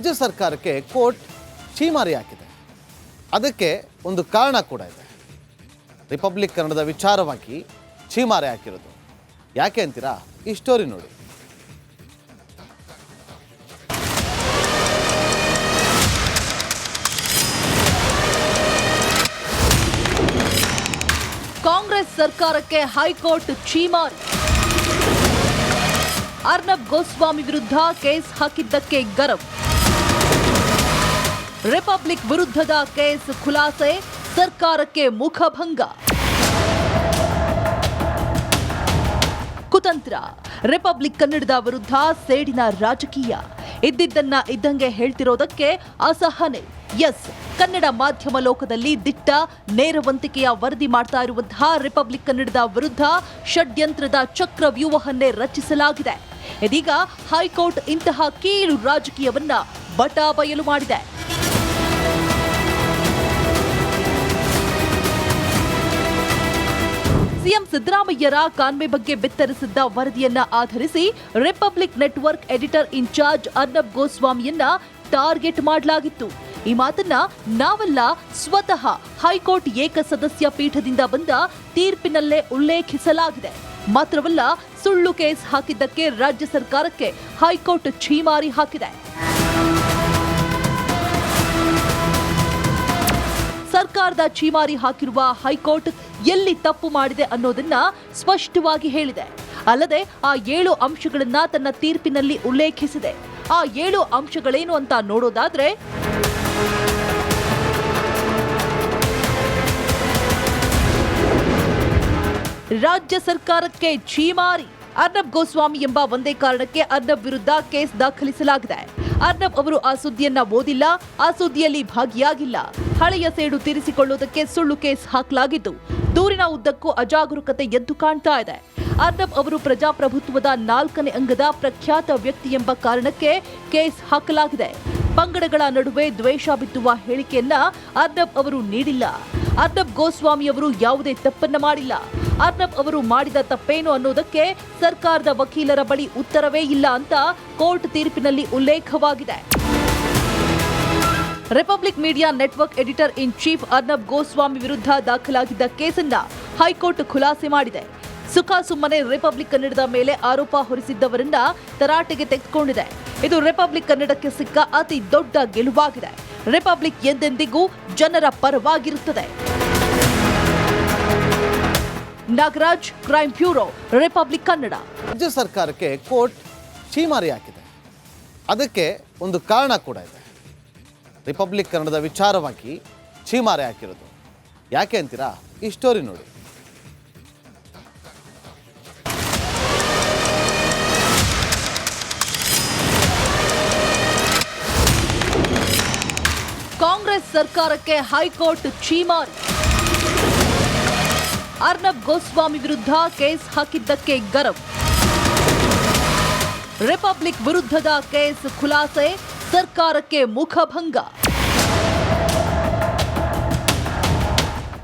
ರಾಜ್ಯ ಸರ್ಕಾರಕ್ಕೆ ಕೋರ್ಟ್ ಛೀಮಾರಿ ಹಾಕಿದೆ. ಅದಕ್ಕೆ ಒಂದು ಕಾರಣ ಕೂಡ ಇದೆ. ರಿಪಬ್ಲಿಕ್ ಕನ್ನಡದ ವಿಚಾರವಾಗಿ ಛೀಮಾರಿ ಹಾಕಿರೋದು ಯಾಕೆ ಅಂತೀರಾ? ಈ ಸ್ಟೋರಿ ನೋಡಿ. ಕಾಂಗ್ರೆಸ್ ಸರ್ಕಾರಕ್ಕೆ ಹೈಕೋರ್ಟ್ ಛೀಮಾರಿ. ಅರ್ನಬ್ ಗೋಸ್ವಾಮಿ ವಿರುದ್ಧ ಕೇಸ್ ಹಾಕಿದ್ದಕ್ಕೆ ಗರಂ. ರಿಪಬ್ಲಿಕ್ ವಿರುದ್ಧದ ಕೇಸ್ ಖುಲಾಸೆ, ಸರ್ಕಾರಕ್ಕೆ ಮುಖಭಂಗ. ಕುತಂತ್ರ. ರಿಪಬ್ಲಿಕ್ ಕನ್ನಡದ ವಿರುದ್ಧ ಸೇಡಿನ ರಾಜಕೀಯ. ಇದ್ದಿದ್ದನ್ನ ಇದ್ದಂಗೆ ಹೇಳ್ತಿರೋದಕ್ಕೆ ಅಸಹನೆ. ಎಸ್, ಕನ್ನಡ ಮಾಧ್ಯಮ ಲೋಕದಲ್ಲಿ ದಿಟ್ಟ ನೇರವಂತಿಕೆಯ ವರದಿ ಮಾಡ್ತಾ ಇರುವಂತಹ ರಿಪಬ್ಲಿಕ್ ಕನ್ನಡದ ವಿರುದ್ಧ ಷಡ್ಯಂತ್ರದ ಚಕ್ರವ್ಯೂಹವನ್ನೇ ರಚಿಸಲಾಗಿದೆ. ಇದೀಗ ಹೈಕೋರ್ಟ್ ಇಂತಹ ಕೀಳು ರಾಜಕೀಯವನ್ನ ಬಟಾಬಯಲು ಮಾಡಿದೆ. ಸಿಎಂ ಸಿದ್ದರಾಮಯ್ಯರ ಕಾನ್ವೆ ಬಗ್ಗೆ ಬಿತ್ತರಿಸಿದ್ದ ವರದಿಯನ್ನ ಆಧರಿಸಿ Republic network editor incharge Arnab ಗೋಸ್ವಾಮಿಯನ್ನ ಟಾರ್ಗೆಟ್ ಮಾಡಲಾಗಿತ್ತು. ಈ ಮಾತನ್ನ ನಾವಲ್ಲ, ಸ್ವತಃ ಹೈಕೋರ್ಟ್ ಏಕಸದಸ್ಯ ಪೀಠದಿಂದ ಬಂದ ತೀರ್ಪಿನಲ್ಲೇ ಉಲ್ಲೇಖಿಸಲಾಗಿದೆ. ಮಾತ್ರವಲ್ಲ, ಸುಳ್ಳು ಕೇಸ್ ಹಾಕಿದ್ದಕ್ಕೆ ರಾಜ್ಯ ಸರ್ಕಾರಕ್ಕೆ ಹೈಕೋರ್ಟ್ ಛೀಮಾರಿ ಹಾಕಿದೆ. ಸರ್ಕಾರದ ಛೀಮಾರಿ ಹಾಕಿರುವ ಹೈಕೋರ್ಟ್ ಎಲ್ಲಿ ತಪ್ಪು ಮಾಡಿದೆ ಅನ್ನೋದನ್ನ ಸ್ಪಷ್ಟವಾಗಿ ಹೇಳಿದೆ. ಅಲ್ಲದೆ ಆ 7 ಅಂಶಗಳನ್ನ ತನ್ನ ತೀರ್ಪಿನಲ್ಲಿ ಉಲ್ಲೇಖಿಸಿದೆ. ಆ 7 ಅಂಶಗಳೇನು ಅಂತ ನೋಡೋದಾದ್ರೆ, ರಾಜ್ಯ ಸರ್ಕಾರಕ್ಕೆ ಛೀಮಾರಿ. ಅರ್ನಬ್ ಗೋಸ್ವಾಮಿ ಎಂಬ ಒಂದೇ ಕಾರಣಕ್ಕೆ ಅರ್ನಬ್ ವಿರುದ್ಧ ಕೇಸ್ ದಾಖಲಿಸಲಾಗಿದೆ. ಅರ್ನಬ್ ಅವರು ಆ ಸುದ್ದಿಯನ್ನ ಓದಿಲ್ಲ, ಆ ಸುದ್ದಿಯಲ್ಲಿ ಭಾಗಿಯಾಗಿಲ್ಲ. ಹಳೆಯ ಸೇಡು ತೀರಿಸಿಕೊಳ್ಳುವುದಕ್ಕೆ ಸುಳ್ಳು ಕೇಸ್ ಹಾಕಲಾಗಿದ್ದು, ದೂರಿನ ಉದ್ದಕ್ಕೂ ಅಜಾಗರೂಕತೆ ಎದ್ದು ಕಾಣ್ತಾ ಇದೆ. ಅರ್ನಬ್ ಅವರು ಪ್ರಜಾಪ್ರಭುತ್ವದ 4ನೇ ಅಂಗದ ಪ್ರಖ್ಯಾತ ವ್ಯಕ್ತಿ ಎಂಬ ಕಾರಣಕ್ಕೆ ಕೇಸ್ ಹಾಕಲಾಗಿದೆ. ಪಂಗಡಗಳ ನಡುವೆ ದ್ವೇಷ ಬಿತ್ತುವ ಹೇಳಿಕೆಯನ್ನ ಅರ್ನಬ್ ಅವರು ನೀಡಿಲ್ಲ. ಅರ್ನಬ್ ಗೋಸ್ವಾಮಿ ಅವರು ಯಾವುದೇ ತಪ್ಪನ್ನ ಮಾಡಿಲ್ಲ. ಅರ್ನಬ್ ಅವರು ಮಾಡಿದ ತಪ್ಪೇನು ಅನ್ನೋದಕ್ಕೆ ಸರ್ಕಾರದ ವಕೀಲರ ಬಳಿ ಉತ್ತರವೇ ಇಲ್ಲ ಅಂತ ಕೋರ್ಟ್ ತೀರ್ಪಿನಲ್ಲಿ ಉಲ್ಲೇಖವಾಗಿದೆ. Republic media network editor in chief Arnab Goswami ವಿರುದ್ಧ ದಾಖಲಾಗಿದ್ದ ಕೇಸನ್ನ ಹೈಕೋರ್ಟ್ ಖುಲಾಸೆ ಮಾಡಿದೆ. ಸುಮ್ಮನೆ ರಿಪಬ್ಲಿಕ್ ಕನ್ನಡದ ಮೇಲೆ ಆರೋಪ ಹೊರಿಸಿದ್ದವರನ್ನ ತರಾಟೆಗೆ ತೆಗೆದುಕೊಂಡಿದೆ. ಇದು ರಿಪಬ್ಲಿಕ್ ಕನ್ನಡಕ್ಕೆ ಸಿಕ್ಕ ಅತಿ ದೊಡ್ಡ ಗೆಲುವಾಗಿದೆ. ರಿಪಬ್ಲಿಕ್ ಎಂದೆಂದಿಗೂ ಜನರ ಪರವಾಗಿರುತ್ತದೆ. Nagaraj, crime bureau, Republic Kannada. ರಾಜ್ಯ ಸರ್ಕಾರಕ್ಕೆ ಕೋರ್ಟ್ ಛೀಮಾರಿ ಹಾಕಿದೆ. ಅದಕ್ಕೆ ಒಂದು ಕಾರಣ ಕೂಡ ಇದೆ. ರಿಪಬ್ಲಿಕ್ ಕನ್ನಡದ ವಿಚಾರವಾಗಿ ಛೀಮಾರಿ ಹಾಕಿರೋದು ಯಾಕೆ ಅಂತೀರಾ? ಈ ಸ್ಟೋರಿ ನೋಡಿ. ಕಾಂಗ್ರೆಸ್ ಸರ್ಕಾರಕ್ಕೆ ಹೈಕೋರ್ಟ್ ಛೀಮಾರಿ. ಅರ್ನಬ್ ಗೋಸ್ವಾಮಿ ವಿರುದ್ಧ ಕೇಸ್ ಹಾಕಿದ್ದಕ್ಕೆ ಗರಂ. ರಿಪಬ್ಲಿಕ್ ವಿರುದ್ಧದ ಕೇಸ್ ಖುಲಾಸೆ, ಸರ್ಕಾರಕ್ಕೆ ಮುಖಭಂಗ.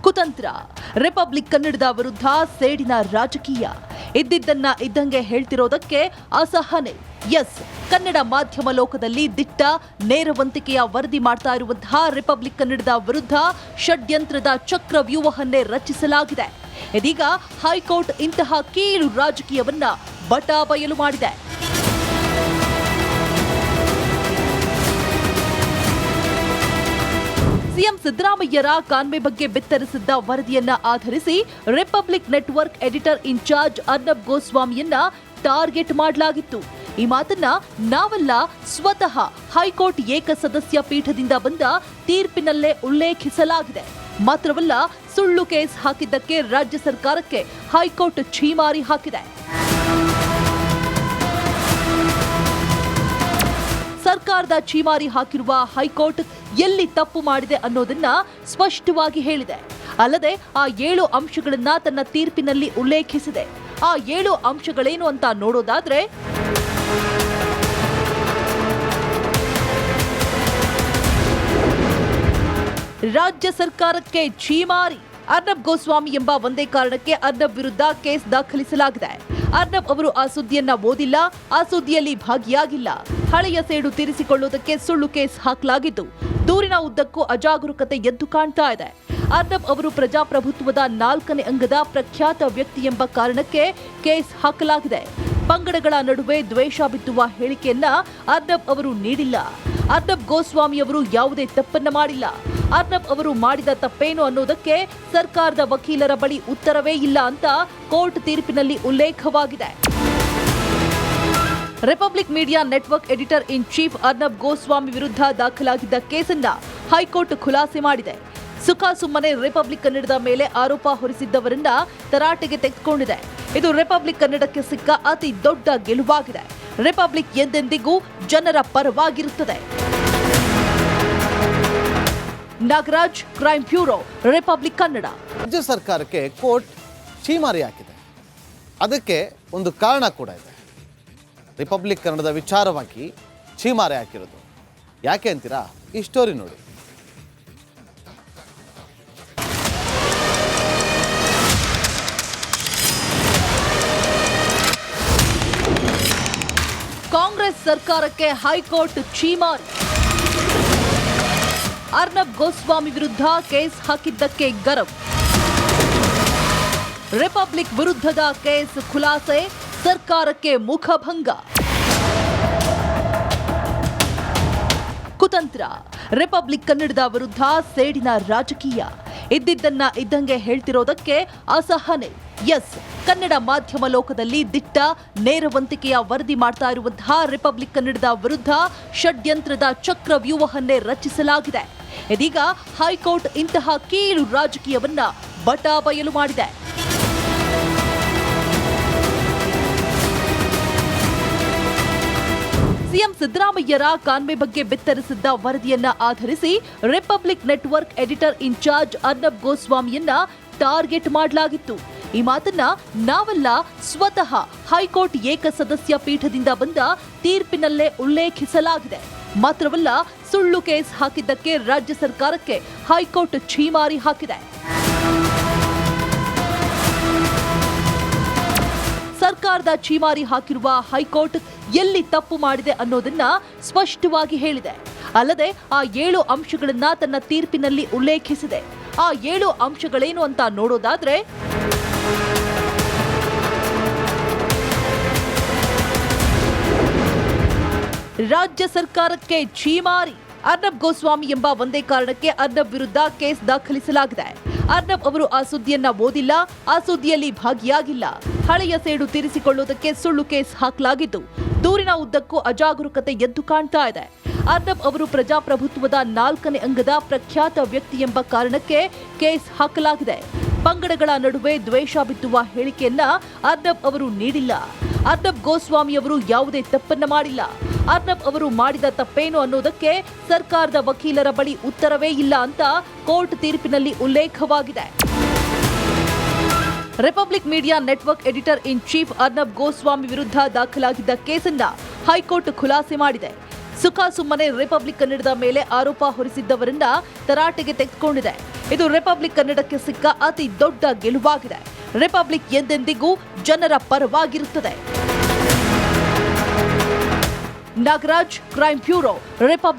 ಕುತಂತ್ರ. ರಿಪಬ್ಲಿಕ್ ಕನ್ನಡದ ವಿರುದ್ಧ ಸೇಡಿನ ರಾಜಕೀಯ. ಇದ್ದಿದ್ದನ್ನ ಇದ್ದಂಗೆ ಹೇಳ್ತಿರೋದಕ್ಕೆ ಅಸಹನೆ. ಎಸ್, ಕನ್ನಡ ಮಾಧ್ಯಮ ಲೋಕದಲ್ಲಿ ದಿಟ್ಟ ನೇರವಂತಿಕೆಯ ವರದಿ ಮಾಡ್ತಾ ಇರುವಂತಹ ರಿಪಬ್ಲಿಕ್ ಕನ್ನಡದ ವಿರುದ್ಧ ಷಡ್ಯಂತ್ರದ ಚಕ್ರವ್ಯೂಹವನ್ನೇ ರಚಿಸಲಾಗಿದೆ. ಇದೀಗ ಹೈಕೋರ್ಟ್ ಇಂತಹ ಕೀಳು ರಾಜಕೀಯವನ್ನ ಬಟಾಬಯಲು ಮಾಡಿದೆ. ಸಿಎಂ ಸಿದ್ದರಾಮಯ್ಯರ ಕಾನ್ವೆ ಬಗ್ಗೆ ಬಿತ್ತರಿಸಿದ್ದ ವರದಿಯನ್ನ ಆಧರಿಸಿ Republic network editor incharge Arnab ಗೋಸ್ವಾಮಿಯನ್ನ ಟಾರ್ಗೆಟ್ ಮಾಡಲಾಗಿತ್ತು. ಈ ಮಾತನ್ನ ನಾವಲ್ಲ, ಸ್ವತಃ ಹೈಕೋರ್ಟ್ ಏಕಸದಸ್ಯ ಪೀಠದಿಂದ ಬಂದ ತೀರ್ಪಿನಲ್ಲೇ ಉಲ್ಲೇಖಿಸಲಾಗಿದೆ. ಮಾತ್ರವಲ್ಲ, ಸುಳ್ಳು ಕೇಸ್ ಹಾಕಿದ್ದಕ್ಕೆ ರಾಜ್ಯ ಸರ್ಕಾರಕ್ಕೆ ಹೈಕೋರ್ಟ್ ಛೀಮಾರಿ ಹಾಕಿದೆ. ಸರ್ಕಾರದ ಛೀಮಾರಿ ಹಾಕಿರುವ ಹೈಕೋರ್ಟ್ ಎಲ್ಲಿ ತಪ್ಪು ಮಾಡಿದೆ ಅನ್ನೋದನ್ನ ಸ್ಪಷ್ಟವಾಗಿ ಹೇಳಿದೆ. ಅಲ್ಲದೆ ಆ 7 ಅಂಶಗಳನ್ನ ತನ್ನ ತೀರ್ಪಿನಲ್ಲಿ ಉಲ್ಲೇಖಿಸಿದೆ. ಆ 7 ಅಂಶಗಳೇನು ಅಂತ ನೋಡೋದಾದ್ರೆ, ರಾಜ್ಯ ಸರ್ಕಾರಕ್ಕೆ ಛೀಮಾರಿ. ಅರ್ನಬ್ ಗೋಸ್ವಾಮಿ ಎಂಬ ಒಂದೇ ಕಾರಣಕ್ಕೆ ಅರ್ನಬ್ ವಿರುದ್ಧ ಕೇಸ್ ದಾಖಲಿಸಲಾಗಿದೆ. ಅರ್ನಬ್ ಅವರು ಆ ಸುದ್ದಿಯನ್ನ ಓದಿಲ್ಲ, ಆ ಸುದ್ದಿಯಲ್ಲಿ ಭಾಗಿಯಾಗಿಲ್ಲ. ಹಳೆಯ ಸೇಡು ತೀರಿಸಿಕೊಳ್ಳುವುದಕ್ಕೆ ಸುಳ್ಳು ಕೇಸ್ ಹಾಕಲಾಗಿದ್ದು, ದೂರಿನ ಉದ್ದಕ್ಕೂ ಅಜಾಗರೂಕತೆ ಎದ್ದು ಕಾಣ್ತಾ ಇದೆ. ಅರ್ನಬ್ ಅವರು ಪ್ರಜಾಪ್ರಭುತ್ವದ 4ನೇ ಅಂಗದ ಪ್ರಖ್ಯಾತ ವ್ಯಕ್ತಿ ಎಂಬ ಕಾರಣಕ್ಕೆ ಕೇಸ್ ಹಾಕಲಾಗಿದೆ. ಪಂಗಡಗಳ ನಡುವೆ ದ್ವೇಷ ಬಿತ್ತುವ ಹೇಳಿಕೆಯನ್ನ ಅರ್ನಬ್ ಅವರು ನೀಡಿಲ್ಲ. ಅರ್ನಬ್ ಗೋಸ್ವಾಮಿ ಅವರು ಯಾವುದೇ ತಪ್ಪನ್ನ ಮಾಡಿಲ್ಲ. ಅರ್ನಬ್ ಅವರು ಮಾಡಿದ ತಪ್ಪೇನು ಅನ್ನೋದಕ್ಕೆ ಸರ್ಕಾರದ ವಕೀಲರ ಬಳಿ ಉತ್ತರವೇ ಇಲ್ಲ ಅಂತ ಕೋರ್ಟ್ ತೀರ್ಪಿನಲ್ಲಿ ಉಲ್ಲೇಖವಾಗಿದೆ. Republic media network editor in chief Arnab Goswami ವಿರುದ್ಧ ದಾಖಲಾಗಿದ್ದ ಕೇಸನ್ನ ಹೈಕೋರ್ಟ್ ಖುಲಾಸೆ ಮಾಡಿದೆ. ಸುಖಾಸುಮ್ಮನೆ ರಿಪಬ್ಲಿಕ್ ಕನ್ನಡದ ಮೇಲೆ ಆರೋಪ ಹೊರಿಸಿದ್ದವರನ್ನ ತರಾಟೆಗೆ ತೆಗೆದುಕೊಂಡಿದೆ. ಇದು ರಿಪಬ್ಲಿಕ್ ಕನ್ನಡಕ್ಕೆ ಸಿಕ್ಕ ಅತಿ ದೊಡ್ಡ ಗೆಲುವಾಗಿದೆ. ರಿಪಬ್ಲಿಕ್ ಎಂದೆಂದಿಗೂ ಜನರ ಪರವಾಗಿರುತ್ತದೆ. Nagaraj, crime bureau, Republic Kannada. ರಾಜ್ಯ ಸರ್ಕಾರಕ್ಕೆ ಕೋರ್ಟ್ ಛೀಮಾರಿ ಹಾಕಿದೆ. ಅದಕ್ಕೆ ಒಂದು ಕಾರಣ ಕೂಡ ಇದೆ. ರಿಪಬ್ಲಿಕ್ ಕನ್ನಡದ ವಿಚಾರವಾಗಿ ಛೀಮಾರಿ ಹಾಕಿರೋದು ಯಾಕೆ ಅಂತೀರಾ? ಈ ಸ್ಟೋರಿ ನೋಡಿ. ಕಾಂಗ್ರೆಸ್ ಸರ್ಕಾರಕ್ಕೆ ಹೈಕೋರ್ಟ್ ಛೀಮಾರಿ. ಅರ್ನಬ್ ಗೋಸ್ವಾಮಿ ವಿರುದ್ಧ ಕೇಸ್ ಹಾಕಿದ್ದಕ್ಕೆ ಗರಂ. ರಿಪಬ್ಲಿಕ್ ವಿರುದ್ಧದ ಕೇಸ್ ಖುಲಾಸೆ, ಸರ್ಕಾರಕ್ಕೆ ಮುಖಭಂಗ. ಕುತಂತ್ರ. ರಿಪಬ್ಲಿಕ್ ಕನ್ನಡದ ವಿರುದ್ಧ ಸೇಡಿನ ರಾಜಕೀಯ. ಇದ್ದಿದ್ದನ್ನ ಇದ್ದಂಗೆ ಹೇಳ್ತಿರೋದಕ್ಕೆ ಅಸಹನೆ. ಎಸ್, ಕನ್ನಡ ಮಾಧ್ಯಮ ಲೋಕದಲ್ಲಿ ದಿಟ್ಟ ನೇರವಂತಿಕೆಯ ವರದಿ ಮಾಡ್ತಾ ಇರುವಂತಹ ರಿಪಬ್ಲಿಕ್ ಕನ್ನಡದ ವಿರುದ್ಧ ಷಡ್ಯಂತ್ರದ ಚಕ್ರವ್ಯೂಹವನ್ನೇ ರಚಿಸಲಾಗಿದೆ. ಇದೀಗ ಹೈಕೋರ್ಟ್ ಇಂತಹ ಕೀಳು ರಾಜಕೀಯವನ್ನ ಬಟಾಬಯಲು ಮಾಡಿದೆ. ಸಿಎಂ ಸಿದ್ದರಾಮಯ್ಯರ ಕಾನ್ವೆ ಬಗ್ಗೆ ಬಿತ್ತರಿಸಿದ್ದ ವರದಿಯನ್ನ ಆಧರಿಸಿ Republic network editor incharge Arnab ಗೋಸ್ವಾಮಿಯನ್ನ ಟಾರ್ಗೆಟ್ ಮಾಡಲಾಗಿತ್ತು. ಈ ಮಾತನ್ನ ನಾವಲ್ಲ, ಸ್ವತಃ ಹೈಕೋರ್ಟ್ ಏಕಸದಸ್ಯ ಪೀಠದಿಂದ ಬಂದ ತೀರ್ಪಿನಲ್ಲೇ ಉಲ್ಲೇಖಿಸಲಾಗಿದೆ. ಮಾತ್ರವಲ್ಲ, ಸುಳ್ಳು ಕೇಸ್ ಹಾಕಿದ್ದಕ್ಕೆ ರಾಜ್ಯ ಸರ್ಕಾರಕ್ಕೆ ಹೈಕೋರ್ಟ್ ಛೀಮಾರಿ ಹಾಕಿದೆ. ಸರ್ಕಾರದ ಛೀಮಾರಿ ಹಾಕಿರುವ ಹೈಕೋರ್ಟ್ ಎಲ್ಲಿ ತಪ್ಪು ಮಾಡಿದೆ ಅನ್ನೋದನ್ನ ಸ್ಪಷ್ಟವಾಗಿ ಹೇಳಿದೆ. ಅಲ್ಲದೆ ಆ 7 ಅಂಶಗಳನ್ನ ತನ್ನ ತೀರ್ಪಿನಲ್ಲಿ ಉಲ್ಲೇಖಿಸಿದೆ. ಆ 7 ಅಂಶಗಳೇನು ಅಂತ ನೋಡೋದಾದ್ರೆ, ರಾಜ್ಯ ಸರ್ಕಾರಕ್ಕೆ ಛೀಮಾರಿ. ಅರ್ನಬ್ ಗೋಸ್ವಾಮಿ ಎಂಬ ಒಂದೇ ಕಾರಣಕ್ಕೆ ಅರ್ನಬ್ ವಿರುದ್ಧ ಕೇಸ್ ದಾಖಲಿಸಲಾಗಿದೆ. ಅರ್ನಬ್ ಅವರು ಆ ಸುದ್ದಿಯನ್ನ ಓದಿಲ್ಲ, ಆ ಸುದ್ದಿಯಲ್ಲಿ ಭಾಗಿಯಾಗಿಲ್ಲ. ಹಳೆಯ ಸೇಡು ತೀರಿಸಿಕೊಳ್ಳುವುದಕ್ಕೆ ಸುಳ್ಳು ಕೇಸ್ ಹಾಕಲಾಗಿದ್ದು, ದೂರಿನ ಉದ್ದಕ್ಕೂ ಅಜಾಗರೂಕತೆ ಎದ್ದು ಕಾಣ್ತಾ ಇದೆ. ಅರ್ನಬ್ ಅವರು ಪ್ರಜಾಪ್ರಭುತ್ವದ 4ನೇ ಅಂಗದ ಪ್ರಖ್ಯಾತ ವ್ಯಕ್ತಿ ಎಂಬ ಕಾರಣಕ್ಕೆ ಕೇಸ್ ಹಾಕಲಾಗಿದೆ. ಪಂಗಡಗಳ ನಡುವೆ ದ್ವೇಷ ಬಿತ್ತುವ ಹೇಳಿಕೆಯನ್ನ ಅರ್ನಬ್ ಅವರು ನೀಡಿಲ್ಲ. ಅರ್ನಬ್ ಗೋಸ್ವಾಮಿ ಅವರು ಯಾವುದೇ ತಪ್ಪನ್ನ ಮಾಡಿಲ್ಲ. ಅರ್ನಬ್ ಅವರು ಮಾಡಿದ ತಪ್ಪೇನು ಅನ್ನೋದಕ್ಕೆ ಸರ್ಕಾರದ ವಕೀಲರ ಬಳಿ ಉತ್ತರವೇ ಇಲ್ಲ ಅಂತ ಕೋರ್ಟ್ ತೀರ್ಪಿನಲ್ಲಿ ಉಲ್ಲೇಖವಾಗಿದೆ. Republic media network editor in chief Arnab Goswami ವಿರುದ್ಧ ದಾಖಲಾಗಿದ್ದ ಕೇಸನ್ನ ಹೈಕೋರ್ಟ್ ಖುಲಾಸೆ ಮಾಡಿದೆ. ಸುಖಾಸುಮ್ಮನೆ ರಿಪಬ್ಲಿಕ್ ಕನ್ನಡದ ಮೇಲೆ ಆರೋಪ ಹೊರಿಸಿದ್ದವರನ್ನ ತರಾಟೆಗೆ ತೆಗೆದುಕೊಂಡಿದೆ. ಇದು ರಿಪಬ್ಲಿಕ್ ಕನ್ನಡಕ್ಕೆ ಸಿಕ್ಕ ಅತಿ ದೊಡ್ಡ ಗೆಲುವಾಗಿದೆ. ರಿಪಬ್ಲಿಕ್ ಎಂದೆಂದಿಗೂ ಜನರ ಪರವಾಗಿರುತ್ತದೆ. Nagaraj, crime bureau, republic